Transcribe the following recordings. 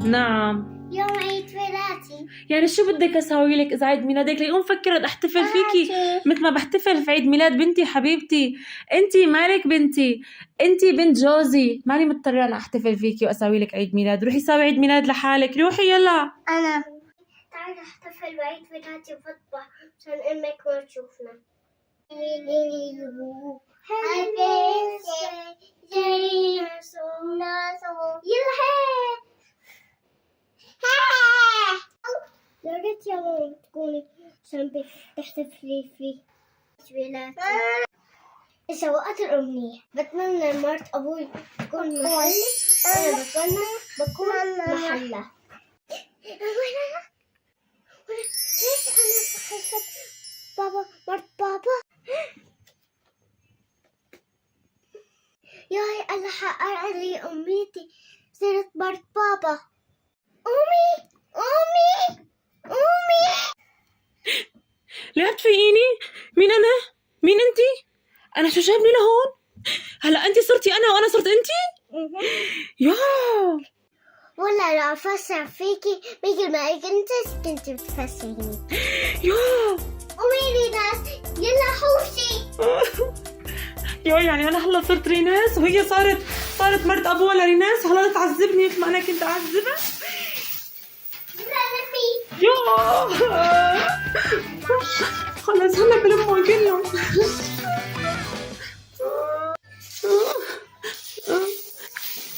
نعم. يوم عيد ميلادي. يعني شو بدك اسوي لك اذا عيد ميلادك؟ اليوم مفكره بدي احتفل فيكي مثل ما بحتفل في عيد ميلاد بنتي حبيبتي. انتي مالك بنتي، انتي بنت جوزي، ماني مضطره انا احتفل فيكي واسوي لك عيد ميلاد. روحي سوي عيد ميلاد لحالك، روحي يلا. أنا تعالي احتفل بعيد ميلادي وبطبح عشان أمك ما تشوفنا. يا ريت يا ماما تكوني عشان تحتفلي في ميلادي. سواقات الأمنية بتمنى مرت أبوي تكون محلي، أنا بتمنى بكون محلة. ليش أنا صحيت بابا مرت بابا؟ ياي أنا حقق لي أميتي صرت مرت بابا. أمي أمي أمي. لا تفيقيني، مين انا؟ مين انتي؟ انا شو جابني لهون؟ هلا انتي صرتي انا وانا صرت انتي؟ يا ولا لا أفسر فيكي مثل ما كنتي بتفسريني. يا أمي ريناس يلا حوشي. يا يعني انا هلا صرت ريناس وهي صارت مرت ابوها لريناس، هلا تعذبني مثل ما انا كنت اعذبها. يلا لمي. يا خلص هلا بلمهم كلهم.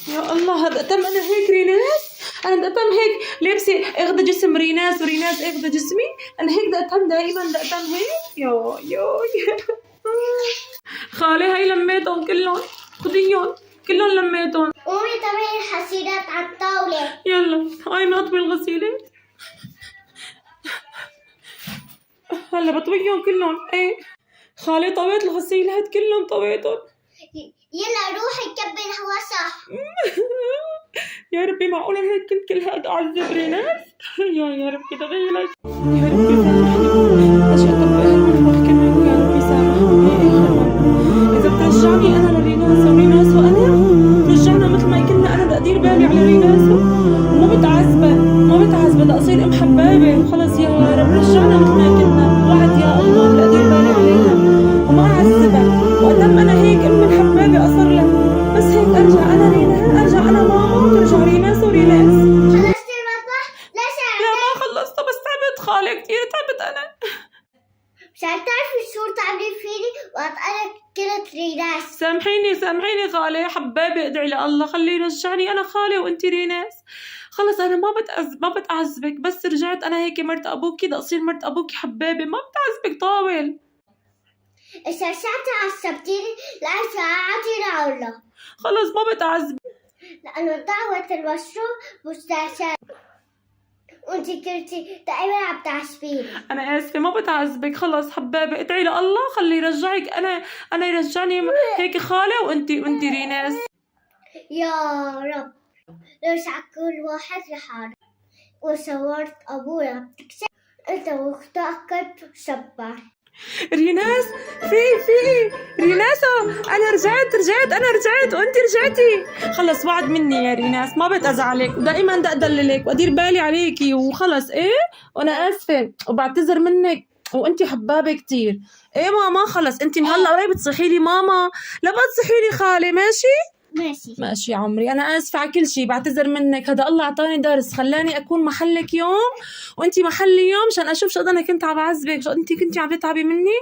يا الله هذا تم انا هيك ريناس، انا دقتم هيك لابسه اخذ جسم ريناس وريناس اخذ جسمي، انا هيك دقتم دائما دقتم هيك. يا خالي هاي لميتهم كلهم، خديهم كلهم لميتهم. أمي طبعي الحسيرات على الطاولة. يلا هاي نطوي الغسيلات، هلا بطويهم كلهم. ايه خالي طويت الغسيلات كلهم طويتهم. يلا روحي كبي الهوا صح. يا ربي معقولة هيك كنت كل هاد أعذب ريناس؟ يا ربي تغيرك، يا ربي سامحني، أشهد بالمطبخ كمان يا ربي سامحني. إذا بترجعني أنا لريناس وريناس وأنا رجعنا مثل ما كنا، أنا بدي أدير بالي على ريناس وما بتعذبها بدي أصير أم حبابة. خلص يا رب رجعنا مثل ما كنا، وعد يا الله بدي أدير بالي عليها وما أعذبها، وأتم أنا هيك أم الحبابة أصر لها، بس هيك أرجع أنا ماما وترجع ريناس وريناس. خلصتي المطبخ؟ لا لا ما خلصته بس تعبت خالي كتير، تعبت أنا. مشان تعرفي شو تعملي فيني وأطلق كلت ريناس. سامحيني خالي حبابي، ادعي لله خليه يرجعني انا خالي وانتي ريناس. خلص انا ما بتعذبك، بس رجعت انا هيك مرت ابوكي بدي اصير مرت ابوكي حبابي، ما بتعذبك طاول. شاشاتي عصبتيني لا ساعاتي لأولى. خلص ما بتعذبك لأنه دعوة المشروب مستعشان وانتي كنتي دائما عم تعصبيني. انا اسفه ما بتعذبك. خلص حبابي ادعي لله خليه يرجعك انا يرجعني هيك خالي وانتي ريناس. يا رب رجع كل واحد لحاله. وصورت أبويا بتكسر أنت واختك كنت شبر. ريناس في ريناسو انا رجعت وانت رجعتي. خلص وعد مني يا ريناس ما بتأزعلك ودائما بدي ادللك وادير بالي عليكي وخلص. ايه وانا اسفه وبعتذر منك وانت حبابه كتير. ايه ماما خلص انت من هلا قريب تصيحي لي ماما، لا بقى تصيحي لي خالي. ماشي يا عمري، انا اسفه على كل شيء، بعتذر منك. هذا الله اعطاني درس، خلاني اكون محلك يوم وانتي محلي يوم عشان اشوف شو انا كنت عم بعذبك، شو انتي كنتي عم تتعبي مني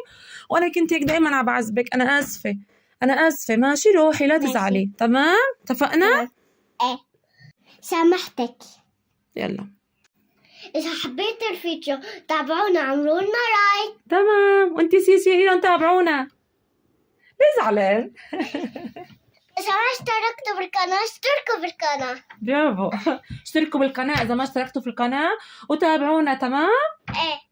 وانا كنت هيك دائما عم بعذبك. انا اسفه ماشي روحي لا تزعلي. تمام اتفقنا؟ ايه سامحتك. يلا إذا حبيت الفيديو تابعونا عملوا لنا لايك. تمام وانتي سيسي ايضا تابعونا. ليه زعلان؟ إذا ما اشتركتوا بالقناة اشتركوا بالقناة. برافو اشتركوا بالقناة إذا ما اشتركتوا في القناة وتابعونا. تمام؟ ايه